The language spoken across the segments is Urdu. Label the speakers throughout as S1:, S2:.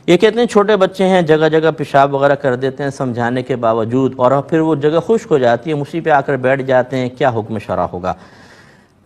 S1: یہ کہتے ہیں چھوٹے بچے ہیں جگہ جگہ پیشاب وغیرہ کر دیتے ہیں سمجھانے کے باوجود، اور پھر وہ جگہ خشک ہو جاتی ہے، اسی پہ آ کر بیٹھ جاتے ہیں، کیا حکم شرع ہوگا؟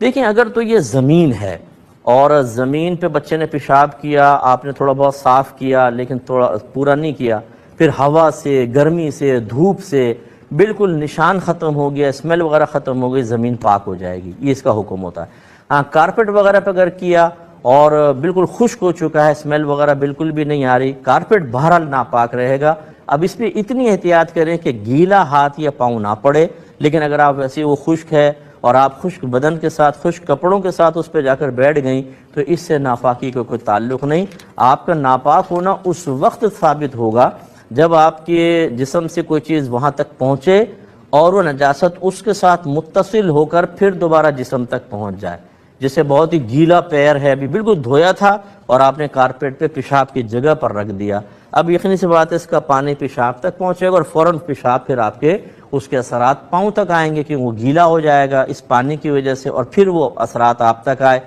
S1: دیکھیں اگر تو یہ زمین ہے اور زمین پہ بچے نے پیشاب کیا، آپ نے تھوڑا بہت صاف کیا لیکن تھوڑا پورا نہیں کیا، پھر ہوا سے، گرمی سے، دھوپ سے بالکل نشان ختم ہو گیا، اسمیل وغیرہ ختم ہو گئی، زمین پاک ہو جائے گی، یہ اس کا حکم ہوتا ہے۔ ہاں کارپیٹ وغیرہ پہ اگر کیا اور بالکل خشک ہو چکا ہے، اسمیل وغیرہ بالکل بھی نہیں آ رہی، کارپیٹ بہرحال ناپاک رہے گا۔ اب اس پہ اتنی احتیاط کریں کہ گیلا ہاتھ یا پاؤں نہ پڑے، لیکن اگر آپ ویسے وہ خشک ہے اور آپ خشک بدن کے ساتھ، خشک کپڑوں کے ساتھ اس پہ جا کر بیٹھ گئیں تو اس سے ناپاکی کا کوئی تعلق نہیں۔ آپ کا ناپاک ہونا اس وقت ثابت ہوگا جب آپ کے جسم سے کوئی چیز وہاں تک پہنچے اور وہ نجاست اس کے ساتھ متصل ہو کر پھر دوبارہ جسم تک پہنچ جائے۔ جسے بہت ہی گیلا پیر ہے، ابھی بالکل دھویا تھا اور آپ نے کارپیٹ پہ پیشاب کی جگہ پر رکھ دیا، اب یقینی سی بات ہے اس کا پانی پیشاب تک پہنچے گا اور فوراً پیشاب پھر آپ کے اس کے اثرات پاؤں تک آئیں گے کہ وہ گیلا ہو جائے گا اس پانی کی وجہ سے، اور پھر وہ اثرات آپ تک آئے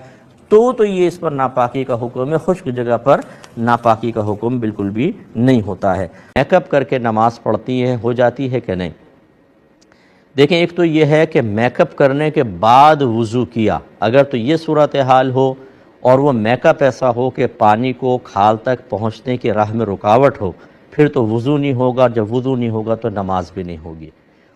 S1: تو یہ اس پر ناپاکی کا حکم ہے۔ خشک جگہ پر ناپاکی کا حکم بالکل بھی نہیں ہوتا ہے۔ میک اپ کر کے نماز پڑھتی ہے، ہو جاتی ہے کہ نہیں؟ دیکھیں ایک تو یہ ہے کہ میک اپ کرنے کے بعد وضو کیا، اگر تو یہ صورتحال ہو اور وہ میک اپ ایسا ہو کہ پانی کو کھال تک پہنچنے کی راہ میں رکاوٹ ہو، پھر تو وضو نہیں ہوگا، جب وضو نہیں ہوگا تو نماز بھی نہیں ہوگی۔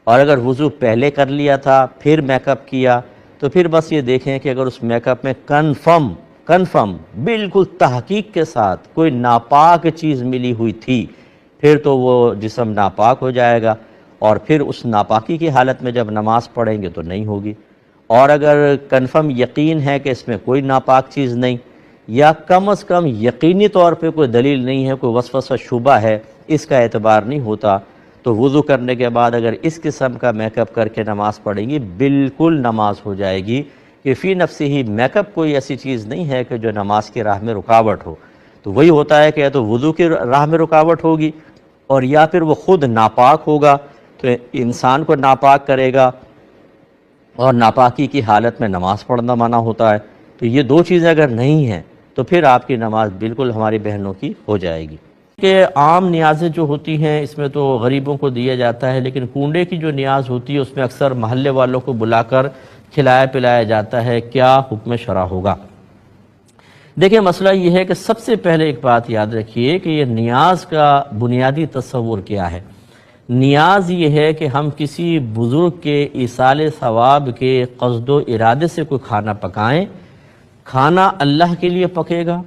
S1: اور اگر وضو پہلے کر لیا تھا پھر میک اپ کیا تو پھر بس یہ دیکھیں کہ اگر اس میک اپ میں کنفرم بالکل تحقیق کے ساتھ کوئی ناپاک چیز ملی ہوئی تھی، پھر تو وہ جسم ناپاک ہو جائے گا، اور پھر اس ناپاکی کی حالت میں جب نماز پڑھیں گے تو نہیں ہوگی۔ اور اگر کنفرم یقین ہے کہ اس میں کوئی ناپاک چیز نہیں، یا کم از کم یقینی طور پہ کوئی دلیل نہیں ہے، کوئی وسوسہ شبہ ہے، اس کا اعتبار نہیں ہوتا، تو وضو کرنے کے بعد اگر اس قسم کا میک اپ کر کے نماز پڑھیں گی بالکل نماز ہو جائے گی، کہ فی نفسی ہی میک اپ کوئی ایسی چیز نہیں ہے کہ جو نماز کی راہ میں رکاوٹ ہو۔ تو وہی ہوتا ہے کہ یا تو وضو کی راہ میں رکاوٹ ہوگی اور یا پھر وہ خود ناپاک ہوگا تو انسان کو ناپاک کرے گا، اور ناپاکی کی حالت میں نماز پڑھنا منع ہوتا ہے۔ تو یہ دو چیزیں اگر نہیں ہیں تو پھر آپ کی نماز بالکل ہماری بہنوں کی ہو جائے گی۔ کہ عام نیازیں جو ہوتی ہیں اس میں تو غریبوں کو دیا جاتا ہے، لیکن کنڈے کی جو نیاز ہوتی ہے اس میں اکثر محلے والوں کو بلا کر کھلایا پلایا جاتا ہے، کیا حکم شرع ہوگا؟ دیکھیں مسئلہ یہ ہے کہ سب سے پہلے ایک بات یاد رکھیے کہ یہ نیاز کا بنیادی تصور کیا ہے۔ نیاز یہ ہے کہ ہم کسی بزرگ کے ایصال ثواب کے قصد و ارادے سے کوئی کھانا پکائیں، کھانا اللہ کے لیے پکے گا،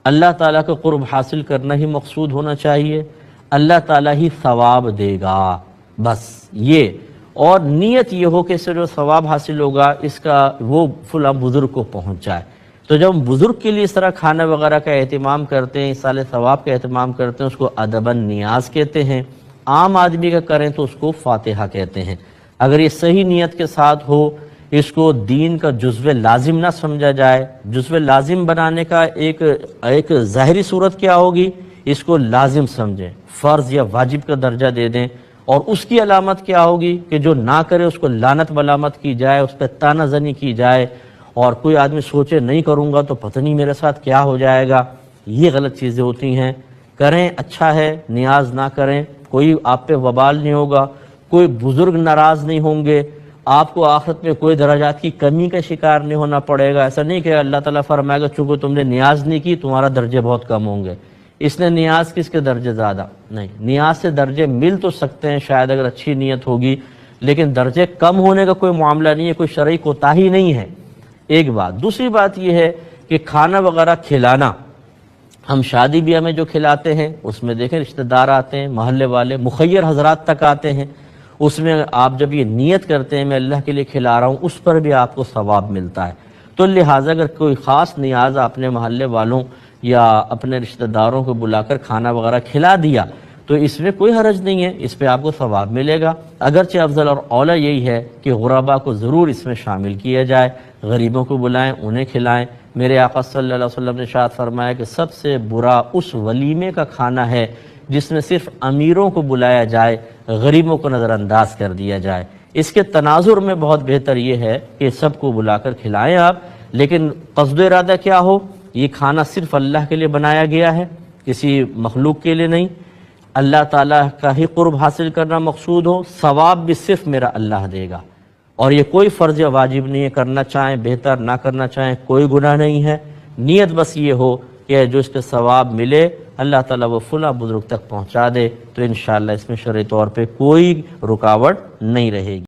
S1: اللہ تعالیٰ کا قرب حاصل کرنا ہی مقصود ہونا چاہیے، اللہ تعالیٰ ہی ثواب دے گا، بس یہ، اور نیت یہ ہو کہ اس سے جو ثواب حاصل ہوگا اس کا وہ فلاں بزرگ کو پہنچ جائے۔ تو جب ہم بزرگ کے لیے اس طرح کھانا وغیرہ کا اہتمام کرتے ہیں، ایصال ثواب کا اہتمام کرتے ہیں، اس کو ادباً نیاز کہتے ہیں۔ عام آدمی کا کریں تو اس کو فاتحہ کہتے ہیں۔ اگر یہ صحیح نیت کے ساتھ ہو، اس کو دین کا جزو لازم نہ سمجھا جائے۔ جزو لازم بنانے کا ایک ظاہری صورت کیا ہوگی؟ اس کو لازم سمجھیں، فرض یا واجب کا درجہ دے دیں، اور اس کی علامت کیا ہوگی کہ جو نہ کرے اس کو لعنت ملامت کی جائے، اس پہ طعنہ زنی کی جائے، اور کوئی آدمی سوچے نہیں کروں گا تو پتہ نہیں میرے ساتھ کیا ہو جائے گا۔ یہ غلط چیزیں ہوتی ہیں۔ کریں اچھا ہے، نیاز نہ کریں، کوئی آپ پہ وبال نہیں ہوگا، کوئی بزرگ ناراض نہیں ہوں گے، آپ کو آخرت میں کوئی درجات کی کمی کا شکار نہیں ہونا پڑے گا۔ ایسا نہیں کہ اللہ تعالیٰ فرمائے گا چونکہ تم نے نیاز نہیں کی تمہارا درجے بہت کم ہوں گے، اس نے نیاز کس کے درجے زیادہ؟ نہیں، نیاز سے درجے مل تو سکتے ہیں شاید اگر اچھی نیت ہوگی، لیکن درجے کم ہونے کا کوئی معاملہ نہیں ہے، کوئی شرعی کوتاہی نہیں ہے۔ ایک بات۔ دوسری بات یہ ہے کہ کھانا وغیرہ کھلانا، ہم شادی بیاہ میں جو کھلاتے ہیں اس میں دیکھیں رشتہ دار آتے ہیں، محلے والے، مخیر حضرات تک آتے ہیں، اس میں آپ جب یہ نیت کرتے ہیں میں اللہ کے لیے کھلا رہا ہوں، اس پر بھی آپ کو ثواب ملتا ہے۔ تو لہٰذا اگر کوئی خاص نیاز اپنے محلے والوں یا اپنے رشتہ داروں کو بلا کر کھانا وغیرہ کھلا دیا تو اس میں کوئی حرج نہیں ہے، اس پہ آپ کو ثواب ملے گا۔ اگرچہ افضل اور اولیٰ یہی ہے کہ غربا کو ضرور اس میں شامل کیا جائے، غریبوں کو بلائیں، انہیں کھلائیں۔ میرے آقا صلی اللہ علیہ وسلم نے ارشاد فرمایا کہ سب سے برا اس ولیمے کا کھانا ہے جس میں صرف امیروں کو بلایا جائے، غریبوں کو نظر انداز کر دیا جائے۔ اس کے تناظر میں بہت بہتر یہ ہے کہ سب کو بلا کر کھلائیں آپ، لیکن قصد و ارادہ کیا ہو؟ یہ کھانا صرف اللہ کے لیے بنایا گیا ہے، کسی مخلوق کے لیے نہیں، اللہ تعالیٰ کا ہی قرب حاصل کرنا مقصود ہو، ثواب بھی صرف میرا اللہ دے گا، اور یہ کوئی فرض یا واجب نہیں ہے، کرنا چاہیں بہتر، نہ کرنا چاہیں کوئی گناہ نہیں ہے، نیت بس یہ ہو کہ جو اس کے ثواب ملے اللہ تعالیٰ وہ فلاں بزرگ تک پہنچا دے، تو انشاءاللہ اس میں شرعی طور پہ کوئی رکاوٹ نہیں رہے گی۔